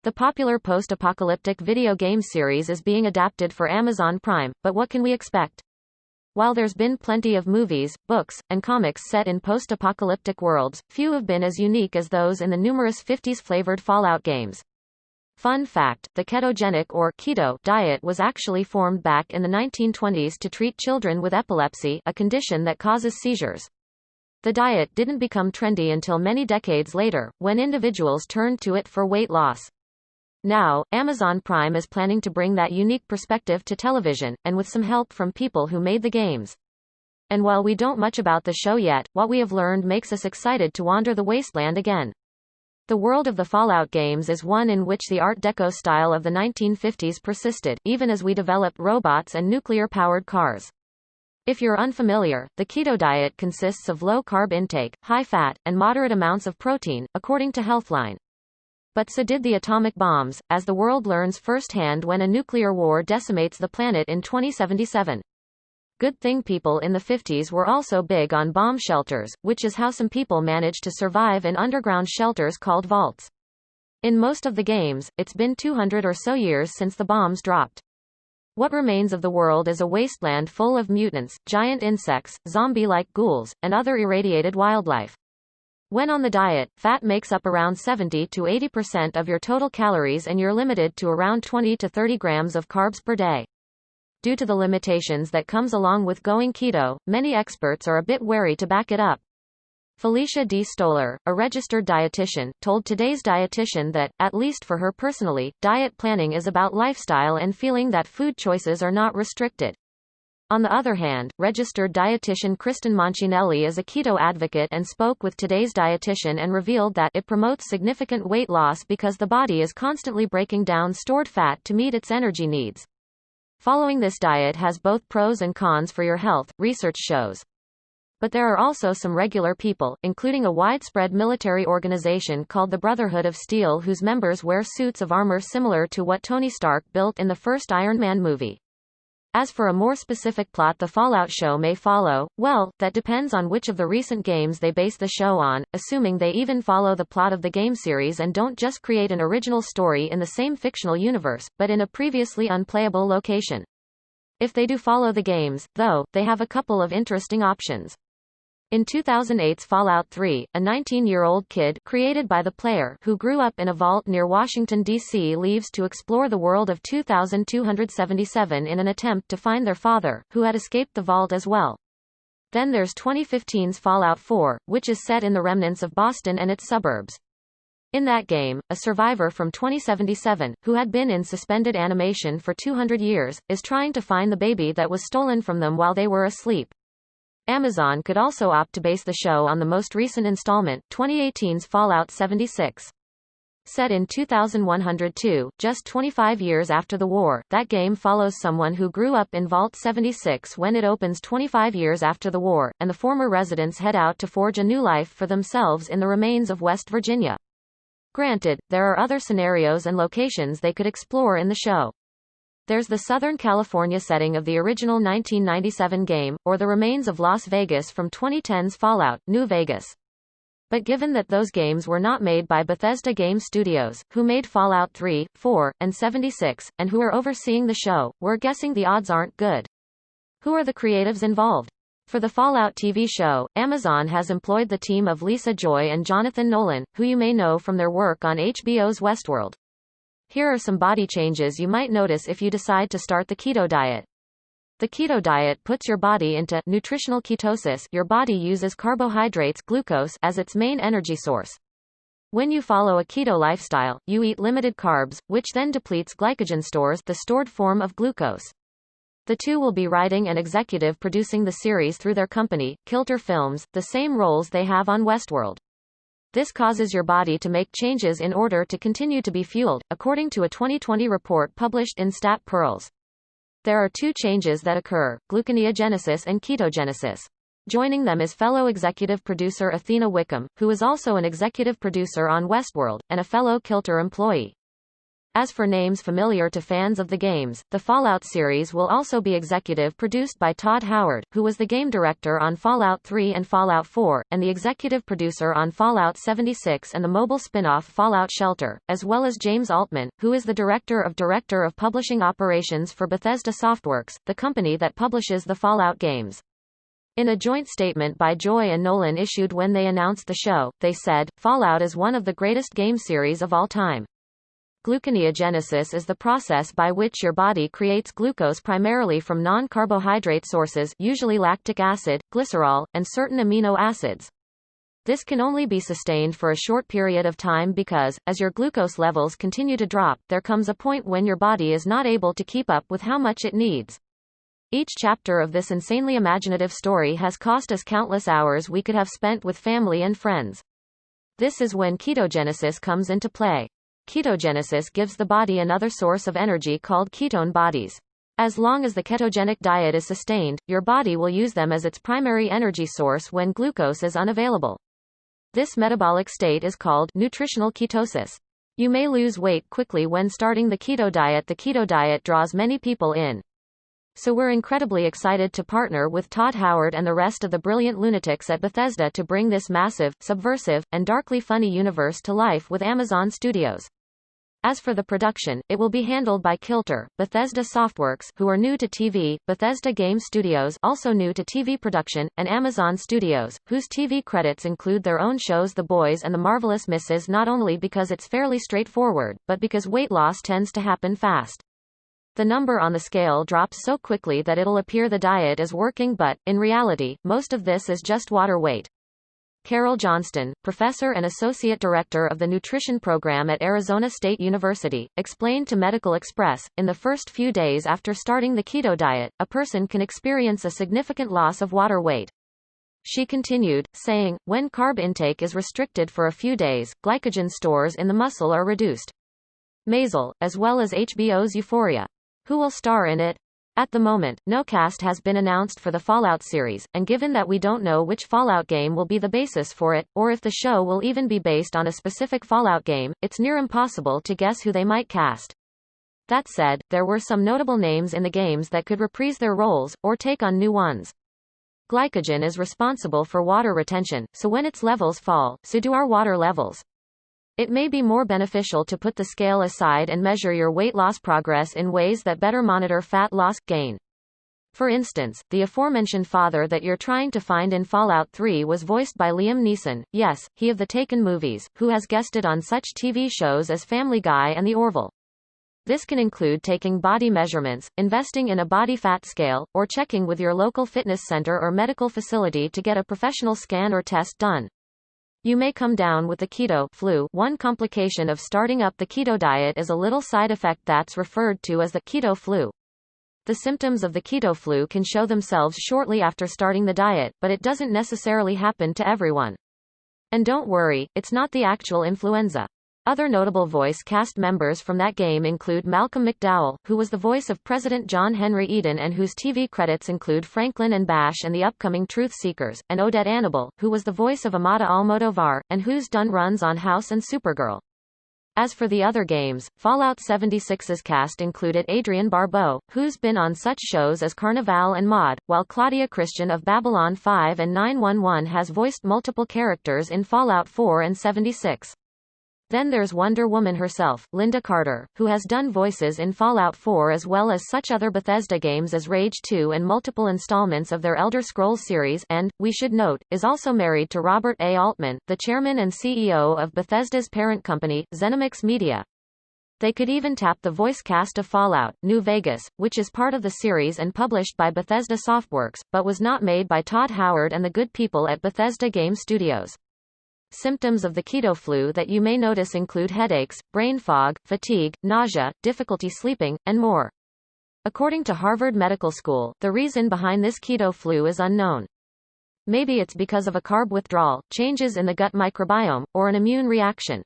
The popular post-apocalyptic video game series is being adapted for Amazon Prime, but what can we expect? While there's been plenty of movies, books, and comics set in post-apocalyptic worlds, few have been as unique as those in the numerous 50s-flavored Fallout games. Fun fact, the ketogenic or keto diet was actually formed back in the 1920s to treat children with epilepsy, a condition that causes seizures. The diet didn't become trendy until many decades later, when individuals turned to it for weight loss. Now, Amazon Prime is planning to bring that unique perspective to television, and with some help from people who made the games. And while we don't much about the show yet, what we have learned makes us excited to wander the wasteland again. The world of the Fallout games is one in which the art deco style of the 1950s persisted, even as we developed robots and nuclear-powered cars. If you're unfamiliar, the keto diet consists of low-carb intake, high fat, and moderate amounts of protein, according to Healthline. But so did the atomic bombs, as the world learns firsthand when a nuclear war decimates the planet in 2077. Good thing people in the 50s were also big on bomb shelters, which is how some people managed to survive in underground shelters called vaults. In most of the games, it's been 200 or so years since the bombs dropped. What remains of the world is a wasteland full of mutants, giant insects, zombie-like ghouls, and other irradiated wildlife. When on the diet, fat makes up around 70 to 80% of your total calories and you're limited to around 20 to 30 grams of carbs per day. Due to the limitations that comes along with going keto, many experts are a bit wary to back it up. Felicia D. Stoller, a registered dietitian, told Today's Dietitian that, at least for her personally, diet planning is about lifestyle and feeling that food choices are not restricted. On the other hand, registered dietitian Kristen Moncinelli is a keto advocate and spoke with Today's Dietitian and revealed that it promotes significant weight loss because the body is constantly breaking down stored fat to meet its energy needs. Following this diet has both pros and cons for your health, research shows. But there are also some regular people, including a widespread military organization called the Brotherhood of Steel whose members wear suits of armor similar to what Tony Stark built in the first Iron Man movie. As for a more specific plot the Fallout show may follow, well, that depends on which of the recent games they base the show on, assuming they even follow the plot of the game series and don't just create an original story in the same fictional universe, but in a previously unplayable location. If they do follow the games, though, they have a couple of interesting options. In 2008's Fallout 3, a 19-year-old kid, created by the player, who grew up in a vault near Washington, D.C. leaves to explore the world of 2277 in an attempt to find their father, who had escaped the vault as well. Then there's 2015's Fallout 4, which is set in the remnants of Boston and its suburbs. In that game, a survivor from 2077, who had been in suspended animation for 200 years, is trying to find the baby that was stolen from them while they were asleep. Amazon could also opt to base the show on the most recent installment, 2018's Fallout 76. Set in 2102, just 25 years after the war, that game follows someone who grew up in Vault 76 when it opens 25 years after the war, and the former residents head out to forge a new life for themselves in the remains of West Virginia. Granted, there are other scenarios and locations they could explore in the show. There's the Southern California setting of the original 1997 game, or the remains of Las Vegas from 2010's Fallout, New Vegas. But given that those games were not made by Bethesda Game Studios, who made Fallout 3, 4, and 76, and who are overseeing the show, we're guessing the odds aren't good. Who are the creatives involved? For the Fallout TV show, Amazon has employed the team of Lisa Joy and Jonathan Nolan, who you may know from their work on HBO's Westworld. Here are some body changes you might notice if you decide to start the keto diet. The keto diet puts your body into nutritional ketosis. Your body uses carbohydrates, glucose, as its main energy source. When you follow a keto lifestyle, you eat limited carbs, which then depletes glycogen stores, the stored form of glucose. The two will be writing and executive producing the series through their company, Kilter Films, the same roles they have on Westworld. This causes your body to make changes in order to continue to be fueled, according to a 2020 report published in Stat Pearls. There are two changes that occur, gluconeogenesis and ketogenesis. Joining them is fellow executive producer Athena Wickham, who is also an executive producer on Westworld, and a fellow Kilter employee. As for names familiar to fans of the games, the Fallout series will also be executive produced by Todd Howard, who was the game director on Fallout 3 and Fallout 4, and the executive producer on Fallout 76 and the mobile spin-off Fallout Shelter, as well as James Altman, who is the Director of Publishing Operations for Bethesda Softworks, the company that publishes the Fallout games. In a joint statement by Joy and Nolan issued when they announced the show, they said, "Fallout is one of the greatest game series of all time. Gluconeogenesis is the process by which your body creates glucose primarily from non-carbohydrate sources, usually lactic acid, glycerol, and certain amino acids. This can only be sustained for a short period of time because, as your glucose levels continue to drop, there comes a point when your body is not able to keep up with how much it needs. Each chapter of this insanely imaginative story has cost us countless hours we could have spent with family and friends. This is when ketogenesis comes into play. Ketogenesis gives the body another source of energy called ketone bodies. As long as the ketogenic diet is sustained, your body will use them as its primary energy source when glucose is unavailable. This metabolic state is called nutritional ketosis. You may lose weight quickly when starting the keto diet. The keto diet draws many people in. So we're incredibly excited to partner with Todd Howard and the rest of the brilliant lunatics at Bethesda to bring this massive, subversive, and darkly funny universe to life with Amazon Studios. As for the production, it will be handled by Kilter, Bethesda Softworks, who are new to TV, Bethesda Game Studios, also new to TV production, and Amazon Studios, whose TV credits include their own shows The Boys and The Marvelous Mrs. Not only because it's fairly straightforward, but because weight loss tends to happen fast. The number on the scale drops so quickly that it'll appear the diet is working, but, in reality, most of this is just water weight. Carol Johnston, professor and associate director of the nutrition program at Arizona State University, explained to Medical Express, in the first few days after starting the keto diet, a person can experience a significant loss of water weight. She continued, saying, when carb intake is restricted for a few days, glycogen stores in the muscle are reduced. Maisel, as well as HBO's Euphoria. Who will star in it? At the moment, no cast has been announced for the Fallout series, and given that we don't know which Fallout game will be the basis for it, or if the show will even be based on a specific Fallout game, it's near impossible to guess who they might cast. That said, there were some notable names in the games that could reprise their roles, or take on new ones. Glycogen is responsible for water retention, so when its levels fall, so do our water levels. It may be more beneficial to put the scale aside and measure your weight loss progress in ways that better monitor fat loss gain. For instance, the aforementioned father that you're trying to find in Fallout 3 was voiced by Liam Neeson, yes, he of the Taken movies, who has guested on such TV shows as Family Guy and The Orville. This can include taking body measurements, investing in a body fat scale, or checking with your local fitness center or medical facility to get a professional scan or test done. You may come down with the keto flu. One complication of starting up the keto diet is a little side effect that's referred to as the keto flu. The symptoms of the keto flu can show themselves shortly after starting the diet, but it doesn't necessarily happen to everyone. And don't worry, it's not the actual influenza. Other notable voice cast members from that game include Malcolm McDowell, who was the voice of President John Henry Eden and whose TV credits include Franklin and Bash and the upcoming Truth Seekers, and Odette Annable, who was the voice of Amada Almodovar, and who's done runs on House and Supergirl. As for the other games, Fallout 76's cast included Adrienne Barbeau, who's been on such shows as Carnival and Maude, while Claudia Christian of Babylon 5 and 911 has voiced multiple characters in Fallout 4 and 76. Then there's Wonder Woman herself, Linda Carter, who has done voices in Fallout 4 as well as such other Bethesda games as Rage 2 and multiple installments of their Elder Scrolls series, and, we should note, is also married to Robert A. Altman, the chairman and CEO of Bethesda's parent company, ZeniMax Media. They could even tap the voice cast of Fallout, New Vegas, which is part of the series and published by Bethesda Softworks, but was not made by Todd Howard and the good people at Bethesda Game Studios. Symptoms of the keto flu that you may notice include headaches, brain fog, fatigue, nausea, difficulty sleeping, and more. According to Harvard Medical School, the reason behind this keto flu is unknown. Maybe it's because of a carb withdrawal, changes in the gut microbiome, or an immune reaction.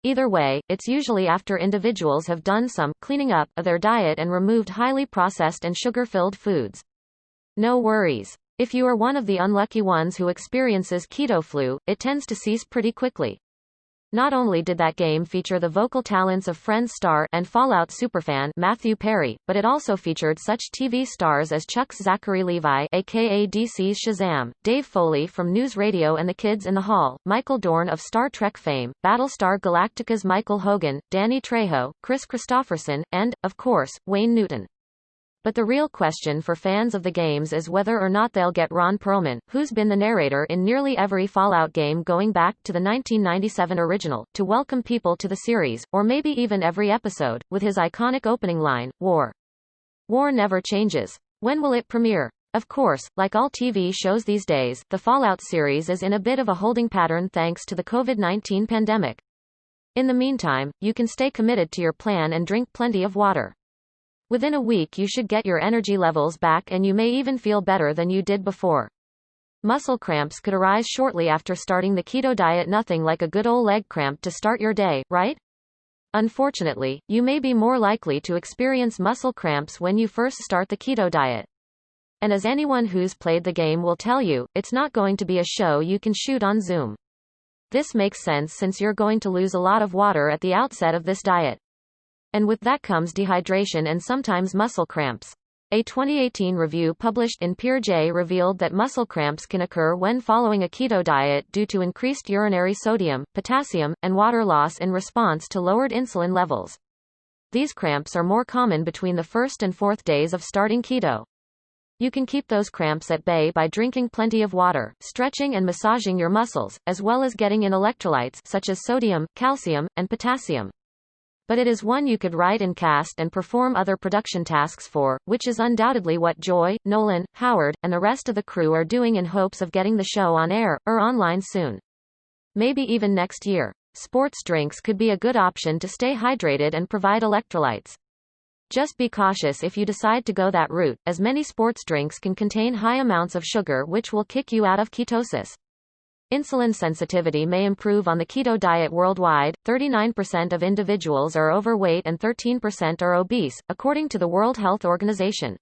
Either way, it's usually after individuals have done some cleaning up of their diet and removed highly processed and sugar-filled foods. No worries. If you are one of the unlucky ones who experiences keto flu, it tends to cease pretty quickly. Not only did that game feature the vocal talents of Friends star and Fallout superfan Matthew Perry, but it also featured such TV stars as Chuck's Zachary Levi aka DC's Shazam, Dave Foley from News Radio and the Kids in the Hall, Michael Dorn of Star Trek fame, Battlestar Galactica's Michael Hogan, Danny Trejo, Chris Christopherson, and, of course, Wayne Newton. But the real question for fans of the games is whether or not they'll get Ron Perlman, who's been the narrator in nearly every Fallout game going back to the 1997 original, to welcome people to the series, or maybe even every episode, with his iconic opening line, War. War never changes. When will it premiere? Of course, like all TV shows these days, the Fallout series is in a bit of a holding pattern thanks to the COVID-19 pandemic. In the meantime, you can stay committed to your plan and drink plenty of water. Within a week you should get your energy levels back and you may even feel better than you did before. Muscle cramps could arise shortly after starting the keto diet. Nothing like a good old leg cramp to start your day, right? Unfortunately, you may be more likely to experience muscle cramps when you first start the keto diet. And as anyone who's played the game will tell you, it's not going to be a show you can shoot on Zoom. This makes sense since you're going to lose a lot of water at the outset of this diet. And with that comes dehydration and sometimes muscle cramps. A 2018 review published in PeerJ revealed that muscle cramps can occur when following a keto diet due to increased urinary sodium, potassium, and water loss in response to lowered insulin levels. These cramps are more common between the first and fourth days of starting keto. You can keep those cramps at bay by drinking plenty of water, stretching and massaging your muscles, as well as getting in electrolytes such as sodium, calcium, and potassium. But it is one you could write and cast and perform other production tasks for, which is undoubtedly what Joy, Nolan, Howard, and the rest of the crew are doing in hopes of getting the show on air, or online soon. Maybe even next year. Sports drinks could be a good option to stay hydrated and provide electrolytes. Just be cautious if you decide to go that route, as many sports drinks can contain high amounts of sugar which will kick you out of ketosis. Insulin sensitivity may improve on the keto diet worldwide. 39% of individuals are overweight and 13% are obese, according to the World Health Organization.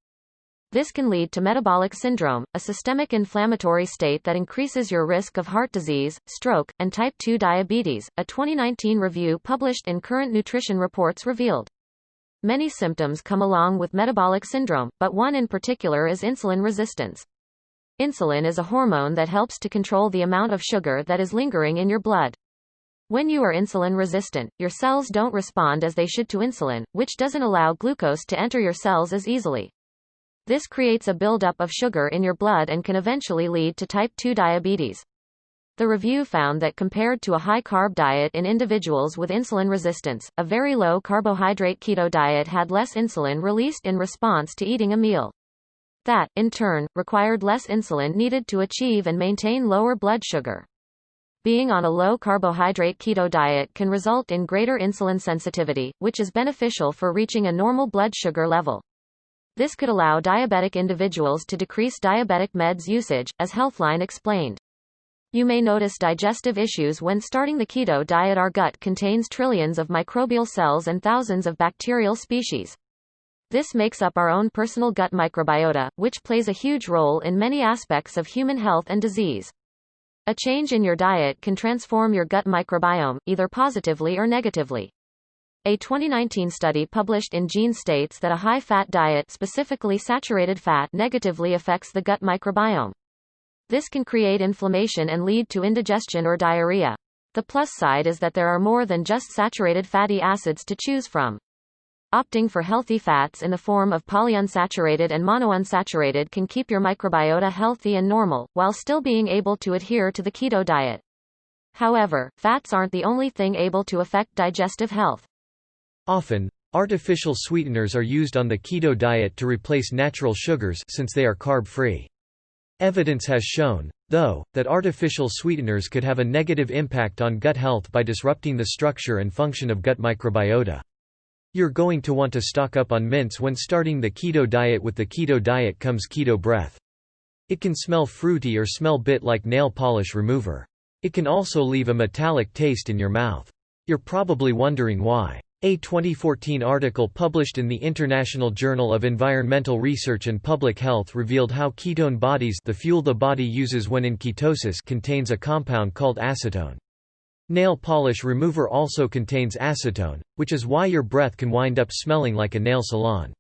This can lead to metabolic syndrome, a systemic inflammatory state that increases your risk of heart disease, stroke, and type 2 diabetes, a 2019 review published in Current Nutrition Reports revealed. Many symptoms come along with metabolic syndrome, but one in particular is insulin resistance. Insulin is a hormone that helps to control the amount of sugar that is lingering in your blood. When you are insulin resistant, your cells don't respond as they should to insulin, which doesn't allow glucose to enter your cells as easily. This creates a buildup of sugar in your blood and can eventually lead to type 2 diabetes. The review found that compared to a high-carb diet in individuals with insulin resistance, a very low-carbohydrate keto diet had less insulin released in response to eating a meal. That, in turn, required less insulin needed to achieve and maintain lower blood sugar. Being on a low-carbohydrate keto diet can result in greater insulin sensitivity, which is beneficial for reaching a normal blood sugar level. This could allow diabetic individuals to decrease diabetic meds usage, as Healthline explained. You may notice digestive issues when starting the keto diet. Our gut contains trillions of microbial cells and thousands of bacterial species. This makes up our own personal gut microbiota, which plays a huge role in many aspects of human health and disease. A change in your diet can transform your gut microbiome, either positively or negatively. A 2019 study published in Gene states that a high-fat diet, specifically saturated fat, negatively affects the gut microbiome. This can create inflammation and lead to indigestion or diarrhea. The plus side is that there are more than just saturated fatty acids to choose from. Opting for healthy fats in the form of polyunsaturated and monounsaturated can keep your microbiota healthy and normal, while still being able to adhere to the keto diet. However, fats aren't the only thing able to affect digestive health. Often, artificial sweeteners are used on the keto diet to replace natural sugars since they are carb-free. Evidence has shown, though, that artificial sweeteners could have a negative impact on gut health by disrupting the structure and function of gut microbiota. You're going to want to stock up on mints when starting the keto diet. With the keto diet comes keto breath. It can smell fruity or smell bit like nail polish remover. It can also leave a metallic taste in your mouth. You're probably wondering why. A 2014 article published in the International Journal of Environmental Research and Public Health revealed how ketone bodies, the fuel the body uses when in ketosis, contains a compound called acetone. Nail polish remover also contains acetone, which is why your breath can wind up smelling like a nail salon.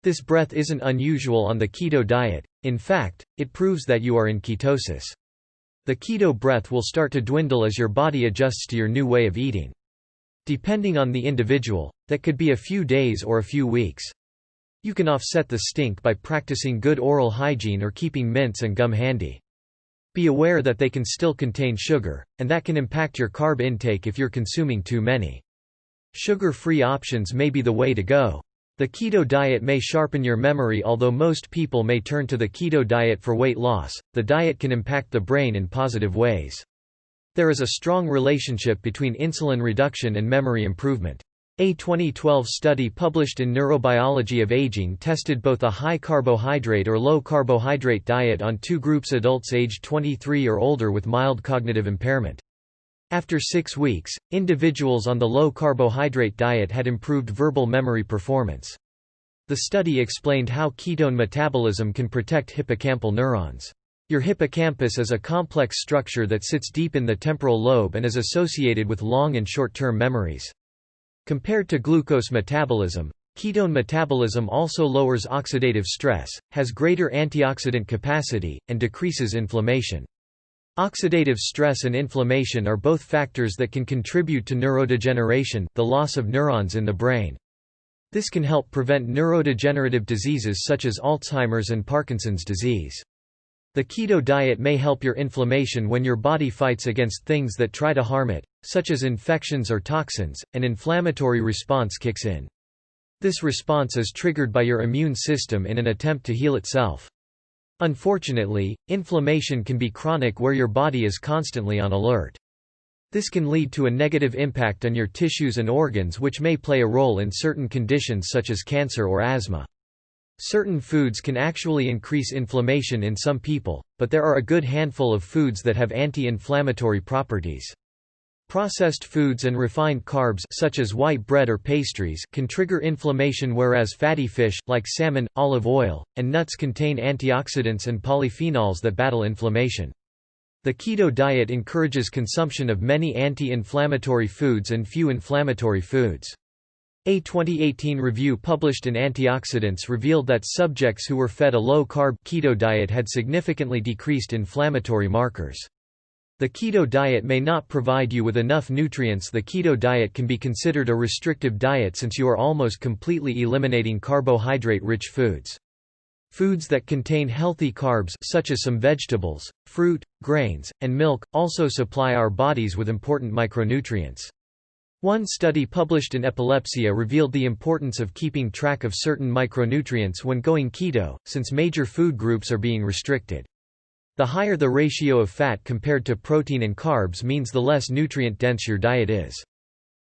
This breath isn't unusual on the keto diet, in fact, it proves that you are in ketosis. The keto breath will start to dwindle as your body adjusts to your new way of eating. Depending on the individual, that could be a few days or a few weeks. You can offset the stink by practicing good oral hygiene or keeping mints and gum handy. Be aware that they can still contain sugar, and that can impact your carb intake if you're consuming too many. Sugar-free options may be the way to go. The keto diet may sharpen your memory. Although most people may turn to the keto diet for weight loss, the diet can impact the brain in positive ways. There is a strong relationship between insulin reduction and memory improvement. A 2012 study published in Neurobiology of Aging tested both a high-carbohydrate or low-carbohydrate diet on two groups: adults aged 23 or older with mild cognitive impairment. After 6 weeks, individuals on the low-carbohydrate diet had improved verbal memory performance. The study explained how ketone metabolism can protect hippocampal neurons. Your hippocampus is a complex structure that sits deep in the temporal lobe and is associated with long and short-term memories. Compared to glucose metabolism, ketone metabolism also lowers oxidative stress, has greater antioxidant capacity, and decreases inflammation. Oxidative stress and inflammation are both factors that can contribute to neurodegeneration, the loss of neurons in the brain. This can help prevent neurodegenerative diseases such as Alzheimer's and Parkinson's disease. The keto diet may help your inflammation when your body fights against things that try to harm it, such as infections or toxins. An inflammatory response kicks in. This response is triggered by your immune system in an attempt to heal itself. Unfortunately, inflammation can be chronic where your body is constantly on alert. This can lead to a negative impact on your tissues and organs, which may play a role in certain conditions such as cancer or asthma. Certain foods can actually increase inflammation in some people, but there are a good handful of foods that have anti-inflammatory properties. Processed foods and refined carbs such as white bread or pastries can trigger inflammation, whereas fatty fish, like salmon, olive oil, and nuts contain antioxidants and polyphenols that battle inflammation. The keto diet encourages consumption of many anti-inflammatory foods and few inflammatory foods. A 2018 review published in Antioxidants revealed that subjects who were fed a low-carb keto diet had significantly decreased inflammatory markers. The keto diet may not provide you with enough nutrients. The keto diet can be considered a restrictive diet since you are almost completely eliminating carbohydrate-rich foods. Foods that contain healthy carbs such as some vegetables, fruit, grains, and milk also supply our bodies with important micronutrients. One study published in Epilepsia revealed the importance of keeping track of certain micronutrients when going keto, since major food groups are being restricted. The higher the ratio of fat compared to protein and carbs means the less nutrient-dense your diet is.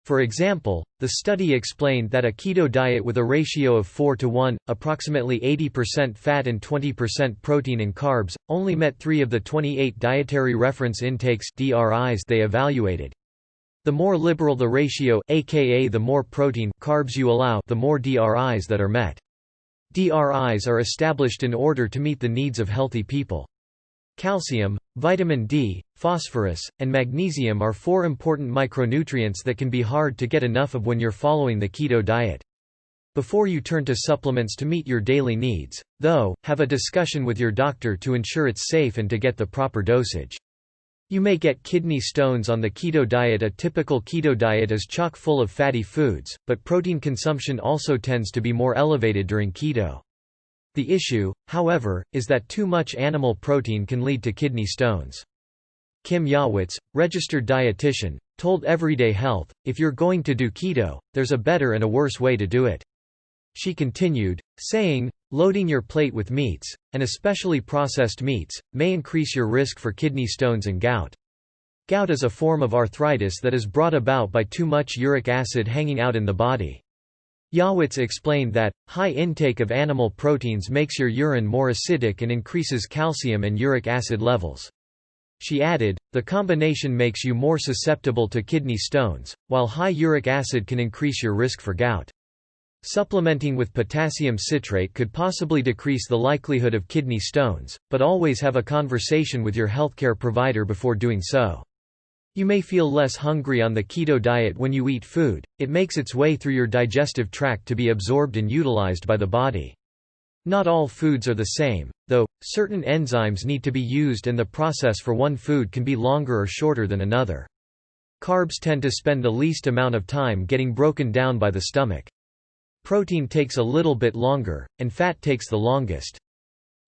For example, the study explained that a keto diet with a ratio of 4:1, approximately 80% fat and 20% protein and carbs, only met 3 of the 28 dietary reference intakes (DRIs) they evaluated. The more liberal the ratio, aka the more protein, carbs you allow, the more DRIs that are met. DRIs are established in order to meet the needs of healthy people. Calcium, vitamin D, phosphorus, and magnesium are 4 important micronutrients that can be hard to get enough of when you're following the keto diet. Before you turn to supplements to meet your daily needs, though, have a discussion with your doctor to ensure it's safe and to get the proper dosage. You may get kidney stones on the keto diet. A typical keto diet is chock full of fatty foods, but protein consumption also tends to be more elevated during keto. The issue, however, is that too much animal protein can lead to kidney stones. Kim Yawitz, registered dietitian, told Everyday Health, "If you're going to do keto, there's a better and a worse way to do it." She continued, saying, "Loading your plate with meats, and especially processed meats, may increase your risk for kidney stones and gout." Gout is a form of arthritis that is brought about by too much uric acid hanging out in the body. Yawitz explained that, high intake of animal proteins makes your urine more acidic and increases calcium and uric acid levels. She added, the combination makes you more susceptible to kidney stones, while high uric acid can increase your risk for gout. Supplementing with potassium citrate could possibly decrease the likelihood of kidney stones, but always have a conversation with your healthcare provider before doing so. You may feel less hungry on the keto diet when you eat food. It makes its way through your digestive tract to be absorbed and utilized by the body. Not all foods are the same, though. Certain enzymes need to be used and the process for one food can be longer or shorter than another. Carbs tend to spend the least amount of time getting broken down by the stomach. Protein takes a little bit longer, and fat takes the longest.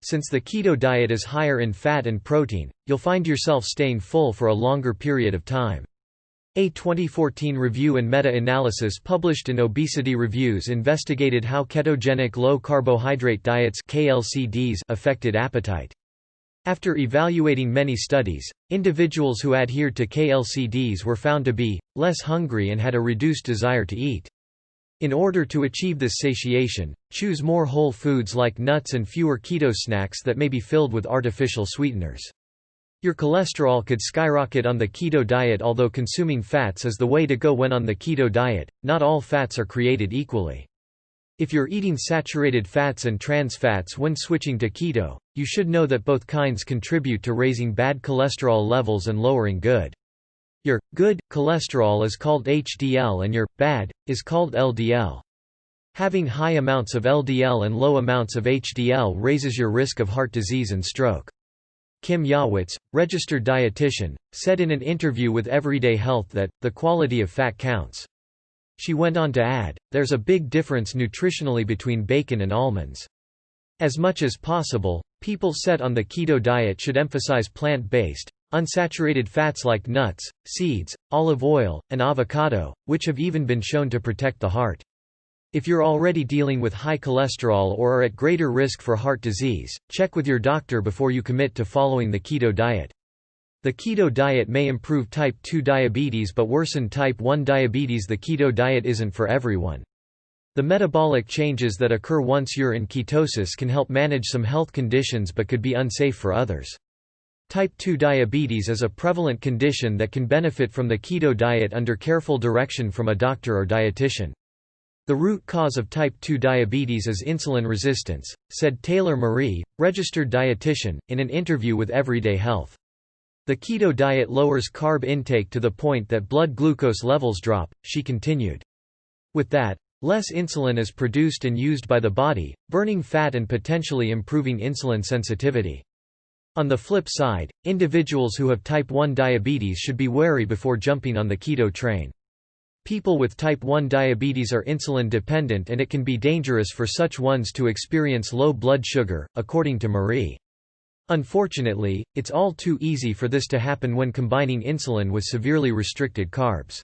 Since the keto diet is higher in fat and protein, you'll find yourself staying full for a longer period of time. A 2014 review and meta-analysis published in Obesity Reviews investigated how ketogenic low-carbohydrate diets (KLCDs) affected appetite. After evaluating many studies, individuals who adhered to KLCDs were found to be less hungry and had a reduced desire to eat. In order to achieve this satiation, choose more whole foods like nuts and fewer keto snacks that may be filled with artificial sweeteners. Your cholesterol could skyrocket on the keto diet. Although consuming fats is the way to go when on the keto diet, not all fats are created equally. If you're eating saturated fats and trans fats when switching to keto, you should know that both kinds contribute to raising bad cholesterol levels and lowering your good cholesterol is called HDL and your bad is called LDL. Having high amounts of LDL and low amounts of HDL raises your risk of heart disease and stroke. Kim Yawitz, registered dietitian, said in an interview with Everyday Health that the quality of fat counts. She went on to add, "There's a big difference nutritionally between bacon and almonds. As much as possible, people set on the keto diet should emphasize plant-based, unsaturated fats like nuts, seeds, olive oil, and avocado, which have even been shown to protect the heart. If you're already dealing with high cholesterol or are at greater risk for heart disease, check with your doctor before you commit to following the keto diet. The keto diet may improve type 2 diabetes but worsen type 1 diabetes. The keto diet isn't for everyone. The metabolic changes that occur once you're in ketosis can help manage some health conditions but could be unsafe for others. Type 2 diabetes is a prevalent condition that can benefit from the keto diet under careful direction from a doctor or dietitian. The root cause of type 2 diabetes is insulin resistance, said Taylor Marie, registered dietitian, in an interview with Everyday Health. The keto diet lowers carb intake to the point that blood glucose levels drop, she continued. With that, less insulin is produced and used by the body, burning fat and potentially improving insulin sensitivity. On the flip side, individuals who have type 1 diabetes should be wary before jumping on the keto train. People with type 1 diabetes are insulin dependent and it can be dangerous for such ones to experience low blood sugar, according to Marie. Unfortunately, it's all too easy for this to happen when combining insulin with severely restricted carbs.